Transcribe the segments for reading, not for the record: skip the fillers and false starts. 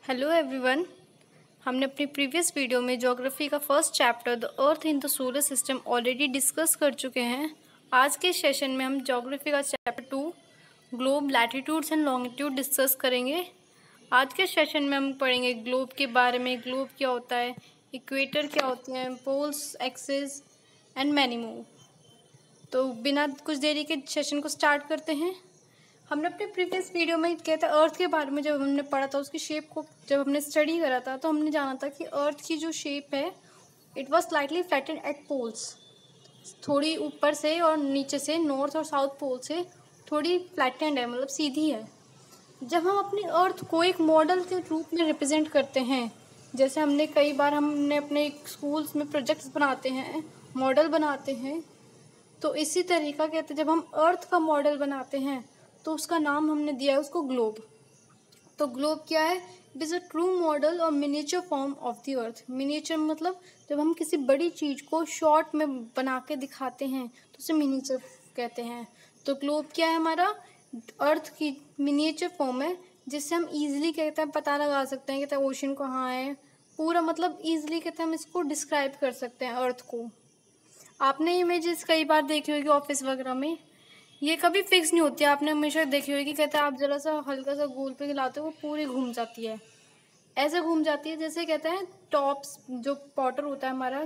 Hello everyone. हमने अपनी previous video में ज्योग्राफी का first chapter the earth in the solar system already discuss कर चुके हैं। आज के सेशन में हम ज्योग्राफी का chapter 2 globe latitudes and longitude discuss करेंगे। आज के सेशन में हम पढ़ेंगे ग्लोब के बारे में, ग्लोब क्या होता है, इक्वेटर क्या होते हैं, poles, axis and many more. तो बिना कुछ देरी के सेशन को स्टार्ट करते हैं। हमने अपने प्रीवियस वीडियो में कहते हैं अर्थ के बारे में जब हमने पढ़ा था, उसकी शेप को जब हमने स्टडी करा था तो हमने जाना था कि अर्थ की जो शेप है it was slightly flattened at poles, थोड़ी ऊपर से और नीचे से, नॉर्थ और साउथ पोल से थोड़ी फ्लैटेंड है, मतलब सीधी है। जब हम अपनी अर्थ को एक मॉडल के रूप में रिप्रेजेंट करते हैं, जैसे हमने कई बार हमने अपने स्कूल्स में प्रोजेक्ट्स बनाते हैं, मॉडल बनाते हैं, तो इसी तरीका कहते हैं जब हम अर्थ का मॉडल बनाते हैं तो उसका नाम हमने दिया है उसको ग्लोब। तो ग्लोब क्या है? It is a true model और miniature form of the earth. Miniature मतलब जब हम किसी बड़ी चीज़ को शॉर्ट में बना के दिखाते हैं तो उसे मिनिएचर कहते हैं। तो ग्लोब क्या है? हमारा अर्थ की मिनिएचर फॉर्म है, जिससे हम ईजिली कहते हैं पता लगा सकते हैं, कहते हैं ओशन कहाँ है, पूरा मतलब ईजिली कहते हैं हम इसको डिस्क्राइब कर सकते हैं अर्थ को। आपने इमेजेस कई बार देखी होगी ऑफिस वगैरह में, ये कभी फिक्स नहीं होती है, आपने हमेशा देखी होगी। कहते हैं आप जरा सा हल्का सा गोल पे हिलाते हो वो पूरी घूम जाती है, ऐसे घूम जाती है जैसे कहते हैं टॉप्स, जो पॉटर होता है हमारा,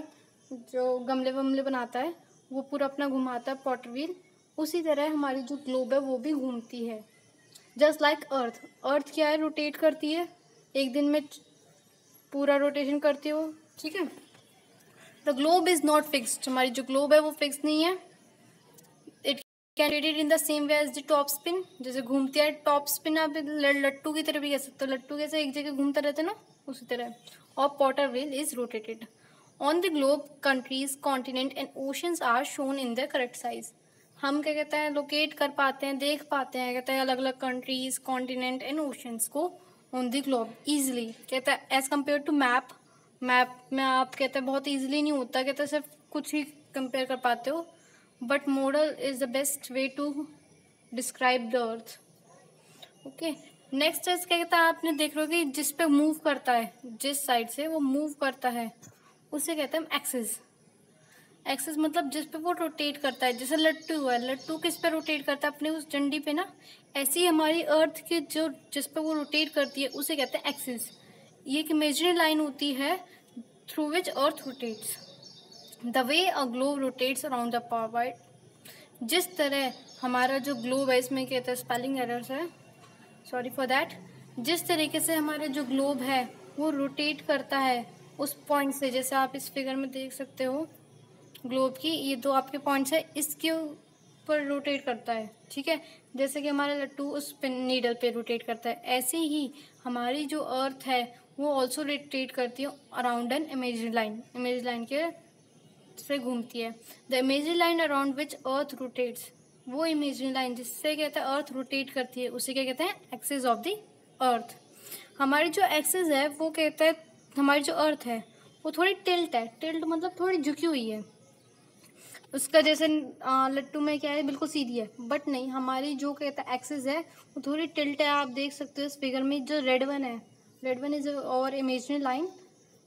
जो गमले वमले बनाता है, वो पूरा अपना घुमाता है पॉटर व्हील, उसी तरह हमारी जो ग्लोब है वो भी घूमती है। Just like earth. अर्थ क्या है? रोटेट करती है, एक दिन में पूरा रोटेशन करती है वो, ठीक है। The globe is not fixed. हमारी जो ग्लोब है वो फिक्स नहीं है। Can rotate in the same way as the top spin. जैसे घूमती है टॉप स्पिन, आप लट्टू की तरह भी कह सकते हो, लट्टू कैसे एक जगह घूमता रहता है ना, उसी तरह। और potter wheel is rotated. On the globe countries, continent and oceans are shown in the correct size. हम क्या कहते हैं लोकेट कर पाते हैं, देख पाते हैं, कहते हैं अलग अलग कंट्रीज, कॉन्टिनेंट एंड ओशंस को ऑन द ग्लोब ईजिली। कहता है as compare to map, map में आप कहते हैं बहुत ईजिली नहीं होता, कहते हैं सिर्फ कुछ ही कंपेयर कर पाते हो, but model is the best way to describe the earth. Okay, next है क्या कहता है, आपने देख रहे हो कि जिस पे मूव करता है, जिस साइड से वो मूव करता है उसे कहते हैं एक्सिस। एक्सिस मतलब जिस पे वो रोटेट करता है। जैसे लट्टू है, लट्टू किस पे रोटेट करता है? अपने उस डंडी पे ना। ऐसी ही हमारी अर्थ की जो जिस पे वो रोटेट करती है उसे कहते हैं एक्सिस। ये एक इमेजिनरी लाइन होती है through which earth rotates. The way a globe rotates around the point. जिस तरह हमारा जो ग्लोब है, इसमें कहते हैं स्पेलिंग एरर्स है, सॉरी फॉर दैट। जिस तरीके से हमारा जो ग्लोब है वो रोटेट करता है उस पॉइंट से, जैसे आप इस फिगर में देख सकते हो ग्लोब की ये दो आपके पॉइंट्स है, इसके ऊपर रोटेट करता है, ठीक है। जैसे कि हमारा लट्टू उस पिन नीडल पे रोटेट करता है, ऐसे ही हमारी जो अर्थ है वो ऑल्सो रोटेट करती है around an imaginary line. Imaginary line के से घूमती है। The imaginary line around which earth rotates, वो इमेजिनरी लाइन जिससे कहते हैं अर्थ रोटेट करती है उसे क्या कहते हैं? एक्सिस ऑफ द अर्थ। हमारी जो एक्सिस है वो कहता है हमारी जो अर्थ है वो थोड़ी टिल्ट है। टिल्ट मतलब थोड़ी झुकी हुई है उसका, जैसे लट्टू में क्या है बिल्कुल सीधी है, बट नहीं, हमारी जो कहता है एक्सिस है वो थोड़ी टिल्ट है। आप देख सकते हो इस फिगर में जो रेड वन है, रेड वन इज और इमेजिनरी लाइन,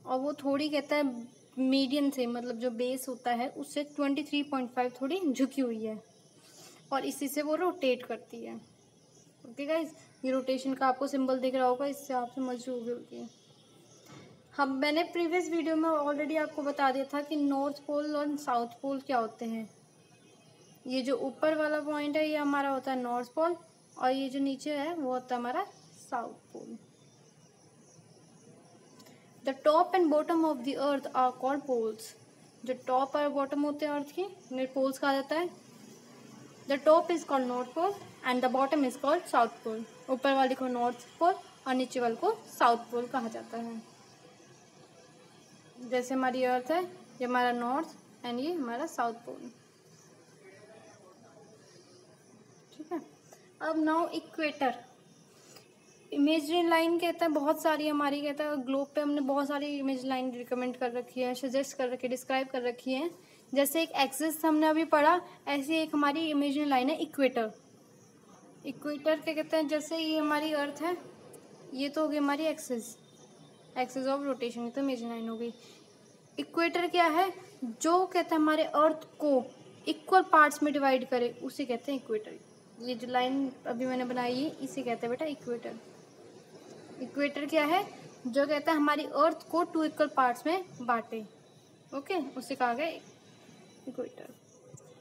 और वो थोड़ी कहता है मीडियन से, मतलब जो बेस होता है उससे 23.5 थोड़ी झुकी हुई है और इसी से वो रोटेट करती है। ओके गाइज, ये रोटेशन का आपको सिंबल दिख रहा होगा, इससे आप समझ होगी। हम मैंने प्रीवियस वीडियो में ऑलरेडी आपको बता दिया था कि नॉर्थ पोल और साउथ पोल क्या होते हैं। ये जो ऊपर वाला पॉइंट है ये हमारा होता है नॉर्थ पोल, और ये जो नीचे है वो होता है हमारा south pole. The top and bottom of the earth are called poles. जो टॉप और बॉटम होते हैं अर्थ की उन्हें पोल्स कहा जाता है। The top is called north pole and the bottom is called south pole. ऊपर वाले को नॉर्थ पोल और नीचे वाले को साउथ पोल कहा जाता है। जैसे हमारी अर्थ है ये हमारा नॉर्थ एंड ये हमारा साउथ पोल, ठीक है। अब नाउ इक्वेटर। इमेजिनरी लाइन कहता है बहुत सारी हमारी कहता है ग्लोब पे हमने बहुत सारी इमेजिनरी लाइन रिकमेंड कर रखी है, सजेस्ट कर रखी है, डिस्क्राइब कर रखी है। जैसे एक एक्सिस हमने अभी पढ़ा, ऐसी एक हमारी इमेजिनरी लाइन है इक्वेटर। इक्वेटर क्या कहते हैं? जैसे ये हमारी अर्थ है, ये तो होगी हमारी एक्सिस, एक्सिस ऑफ रोटेशन, ये तो इमेजिनरी लाइन हो गई। इक्वेटर क्या है? जो कहते हैं हमारे अर्थ को इक्वल पार्ट्स में डिवाइड करे उसे कहते हैं इक्वेटर। ये जो लाइन अभी मैंने बनाई है इसे कहते हैं बेटा इक्वेटर। इक्वेटर क्या है? जो कहता है हमारी अर्थ को 2 इक्वल पार्ट्स में बांटे, ओके, उसे कहा गया equator.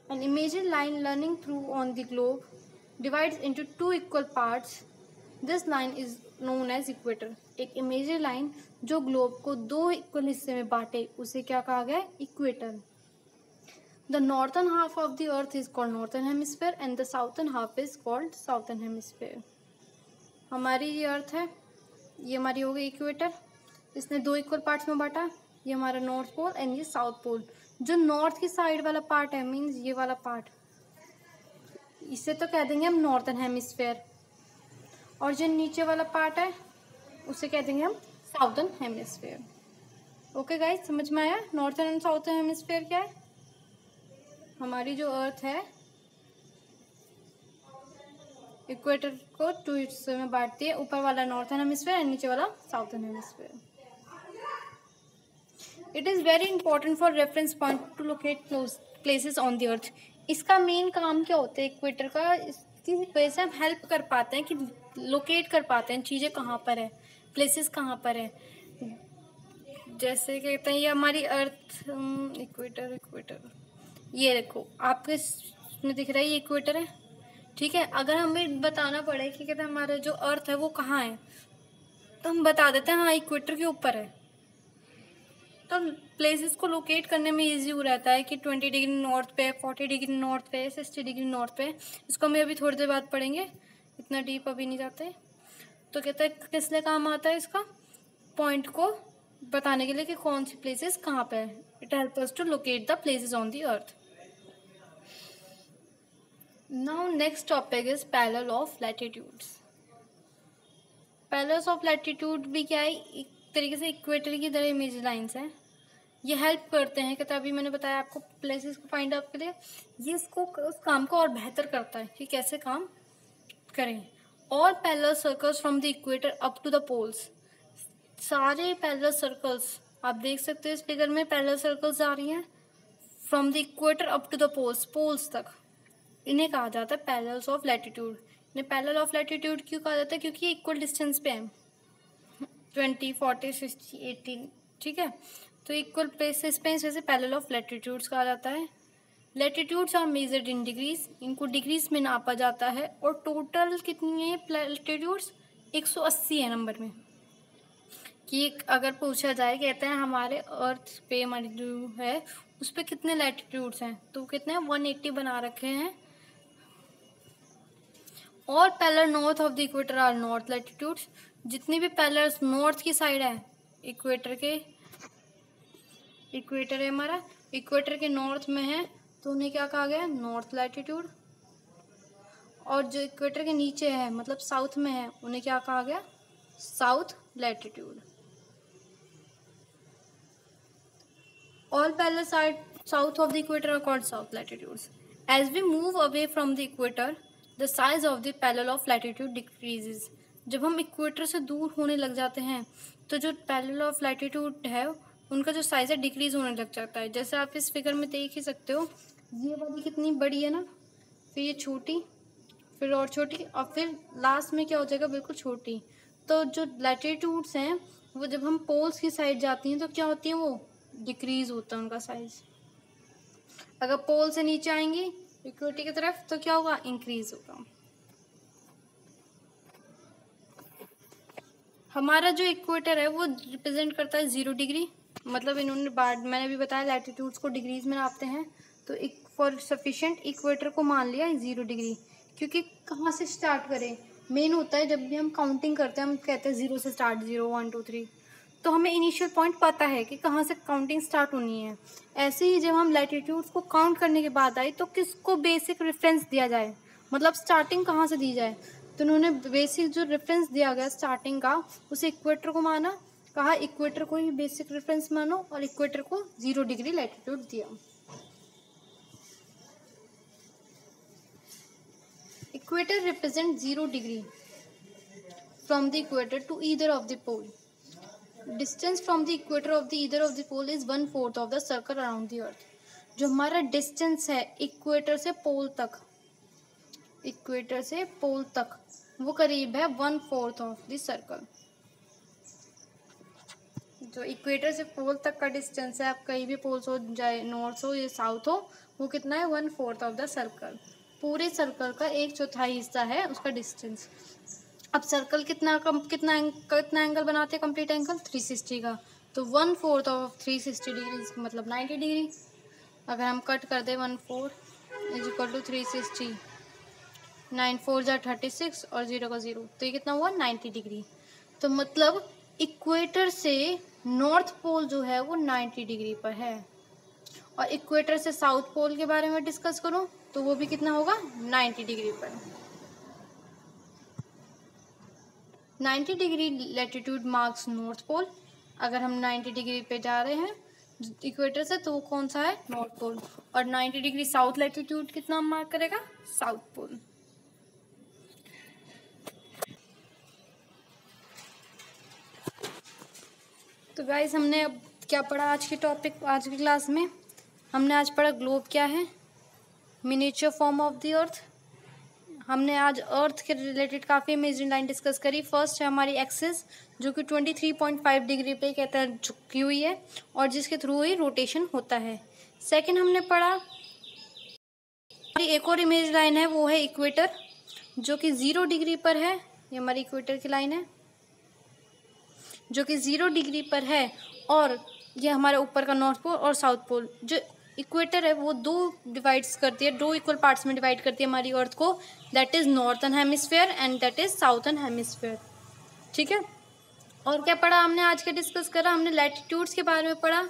An imaginary line running through on the globe divides into 2 equal parts. This line is known as equator. एक imaginary line जो ग्लोब को 2 इक्वल हिस्से में बांटे उसे क्या कहा गया? Equator. The northern half of the earth is called northern hemisphere and the southern half is called southern hemisphere. हमारी ये अर्थ है, ये हमारी हो गई इक्वेटर, इसने 2 इक्वल पार्ट्स में बांटा, ये हमारा नॉर्थ पोल एंड ये साउथ पोल। जो नॉर्थ की साइड वाला पार्ट है मीन्स ये वाला पार्ट, इसे तो कह देंगे हम नॉर्थन हेमिस्फेयर, और जो नीचे वाला पार्ट है उसे कह देंगे हम साउथर्न हेमिस्फेयर। ओके गाइस, समझ में आया नॉर्थन एंड साउथर्न हेमिस्फेयर क्या है? हमारी जो अर्थ है इक्वेटर को 2 हिस्सों में बांटती है, ऊपर वाला नॉर्थन हेमिस्फेयर एंड नीचे वाला southern hemisphere. It is very important for reference point two locate places on the अर्थ। इसका मेन काम क्या होता है इक्वेटर का? इसकी वजह से हम हेल्प कर पाते हैं कि लोकेट कर पाते हैं चीज़ें कहाँ पर है, प्लेसेस कहाँ पर है। जैसे कहते हैं ये हमारी अर्थ इक्वेटर, इक्वेटर ये देखो आपके इसमें दिख रहा है ये इक्वेटर है, ठीक है। अगर हमें बताना पड़े कि कहते हैं हमारा जो अर्थ है वो कहाँ है, तो हम बता देते हैं हाँ इक्वेटर के ऊपर है। तो प्लेसेस को लोकेट करने में इजी हो रहता है कि 20 डिग्री नॉर्थ पे, 40 डिग्री नॉर्थ पे, 60 डिग्री नॉर्थ पे। इसको हम अभी थोड़ी देर बाद पढ़ेंगे, इतना डीप अभी नहीं जाते। तो कहते हैं किस लिए काम आता है इसका? पॉइंट को बताने के लिए कि कौन सी प्लेसेस कहाँ पे है। It help us to locate the places on the earth. Now next topic is parallel of latitudes. Parallels of latitude भी क्या है? एक तरीके से इक्वेटर की तरह इमेज लाइन्स हैं। ये हेल्प करते हैं, कहते अभी मैंने बताया आपको प्लेसेस को फाइंड आउट के लिए, ये इसको उस काम को और बेहतर करता है कि कैसे काम करें। All parallel circles from the equator up to the poles, सारे पैरेलल सर्कल्स आप देख सकते हो इस फिगर में, पैरेलल सर्कल्स आ रही हैं from the equator up to the poles, poles तक, इन्हें कहा जाता है पैरेलल्स ऑफ लैटिट्यूड। इन्हें पैरेलल ऑफ लैटिट्यूड क्यों कहा जाता है? क्योंकि ये इक्वल डिस्टेंस पे है, 20, 40, 60, 80, ठीक है। तो इक्वल प्लेसेस पे इसे पैरेलल ऑफ लैटिट्यूड्स कहा जाता है। Latitudes are measured in degrees, इनको डिग्रीज में नापा जाता है। और टोटल कितनी है लैटिट्यूड्स? 180 है नंबर में। कि अगर पूछा जाए कहते हैं हमारे अर्थ पे हमारी जो है उस पर कितने लैटिट्यूड्स हैं, तो कितने 180 बना रखे हैं। और parallel north of the equator are north latitudes, जितनी भी पैरेलल नॉर्थ की साइड है इक्वेटर के, इक्वेटर है हमारा, इक्वेटर के नॉर्थ में है तो उन्हें क्या कहा गया? North latitude. और जो इक्वेटर के नीचे है मतलब साउथ में है उन्हें क्या कहा गया? South latitude. All parallel side south of the equator are called south latitudes. As we move away from the equator, the size of the parallel of latitude decreases. जब हम इक्वेटर से दूर होने लग जाते हैं तो जो पैरेलल ऑफ लैटिट्यूड है उनका जो साइज है डिक्रीज होने लग जाता है। जैसे आप इस फिगर में देख ही सकते हो, ये वाली कितनी बड़ी है ना, फिर ये छोटी, फिर और छोटी, और फिर लास्ट में क्या हो जाएगा? बिल्कुल छोटी। तो जो लैटिट्यूड्स हैं वो जब हम पोल्स की साइड जाती हैं तो क्या होती हैं? वो डिक्रीज होता है उनका साइज। अगर पोल से नीचे आएंगी इक्वेटर की तरफ तो क्या होगा? इंक्रीज होगा। हमारा जो इक्वेटर है वो रिप्रेजेंट करता है 0 डिग्री, मतलब इन्होंने मैंने भी बताया लैटिट्यूड्स को डिग्रीज में नापते हैं। तो फॉर सफिशिएंट इक्वेटर को मान लिया 0 डिग्री, क्योंकि कहाँ से स्टार्ट करें मेन होता है। जब भी हम काउंटिंग करते हैं हम कहते हैं 0 से स्टार्ट, 0, 1, 2, 3, तो हमें इनिशियल पॉइंट पता है कि कहाँ से काउंटिंग स्टार्ट होनी है। ऐसे ही जब हम लैटिट्यूड्स को काउंट करने के बाद आई तो किसको बेसिक रेफरेंस दिया जाए, मतलब स्टार्टिंग कहाँ से दी जाए, तो उन्होंने बेसिक जो रेफरेंस दिया गया स्टार्टिंग का उसे इक्वेटर को माना, कहा इक्वेटर को ही बेसिक रेफरेंस मानो, और इक्वेटर को 0 डिग्री लैटिट्यूड दिया। Equator represent 0 degree from the equator to either of the pole. Distance from the equator of the either of the pole is 1/4 of the circle around the earth. जो हमारा distance है equator से पोल तक, equator से पोल तक वो करीब है 1/4 ऑफ द सर्कल। जो इक्वेटर से पोल तक का डिस्टेंस है, आप कहीं भी पोल्स हो जाए, नॉर्थ हो या साउथ हो, वो कितना है 1/4 ऑफ द सर्कल। पूरे सर्कल का 1/4 हिस्सा है उसका डिस्टेंस। अब सर्कल कितना एंगल बनाते हैं कंप्लीट एंगल 360 का, तो 1/4 ऑफ 360 डिग्री मतलब 90 डिग्री। अगर हम कट कर दें 1/4 इज इक्वल टू 360, 9 4 जा 36 और 0 का 0, तो ये कितना हुआ 90 डिग्री। तो मतलब इक्वेटर से नॉर्थ पोल जो है वो 90 डिग्री पर है। और इक्वेटर से साउथ पोल के बारे में डिस्कस करूं तो वो भी कितना होगा 90 डिग्री पर। 90 degree latitude marks north pole. अगर हम 90 डिग्री पे जा रहे हैं इक्वेटर से तो वो कौन सा है नॉर्थ पोल। और 90 डिग्री साउथ लैटिट्यूड कितना मार्क करेगा साउथ पोल। तो गाइस हमने अब क्या पढ़ा आज की टॉपिक, आज की क्लास में हमने आज पढ़ा ग्लोब क्या है, मिनिएचर फॉर्म ऑफ द अर्थ। हमने आज अर्थ के रिलेटेड काफ़ी अमेजिंग लाइन डिस्कस करी। फर्स्ट है हमारी एक्सिस जो कि 23.5 डिग्री पे कहता है झुकी हुई है और जिसके थ्रू ही रोटेशन होता है। सेकंड हमने पढ़ा हमारी एक और इमेज लाइन है, वो है इक्वेटर जो कि 0 डिग्री पर है। ये हमारी इक्वेटर की लाइन है जो कि 0 डिग्री पर है और ये हमारे ऊपर का नॉर्थ पोल और साउथ पोल। जो इक्वेटर है वो दो इक्वल पार्ट्स में डिवाइड करती है हमारी अर्थ को, that is northern hemisphere and that is southern hemisphere. ठीक है। और क्या पढ़ा हमने आज के डिस्कस करा, हमने लैटिट्यूड्स के बारे में पढ़ा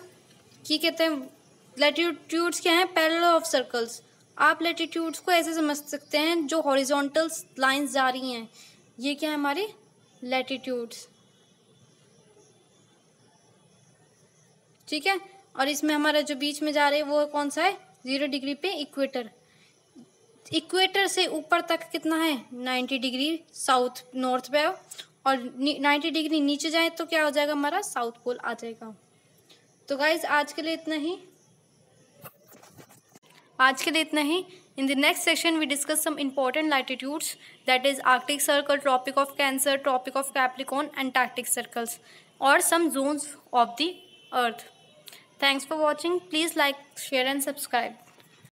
कि कहते हैं लैटिट्यूड्स क्या हैं पैरेलल ऑफ सर्कल्स। आप लैटिट्यूड्स को ऐसे समझ सकते हैं जो हॉरिजॉन्टल लाइंस जा रही हैं, ये क्या है हमारी लैटिट्यूड्स। ठीक है। और इसमें हमारा जो बीच में जा रहे हैं वो कौन सा है 0 डिग्री पे इक्वेटर। इक्वेटर से ऊपर तक कितना है 90 डिग्री साउथ नॉर्थ पे, और 90 डिग्री नीचे जाए तो क्या हो जाएगा हमारा साउथ पोल आ जाएगा। तो गाइज आज के लिए इतना ही। In the next section we discuss some important latitudes that is Arctic Circle, Tropic of Cancer, Tropic of Capricorn, Antarctic circles और सम zones of the earth. Thanks for watching. Please like, share and subscribe.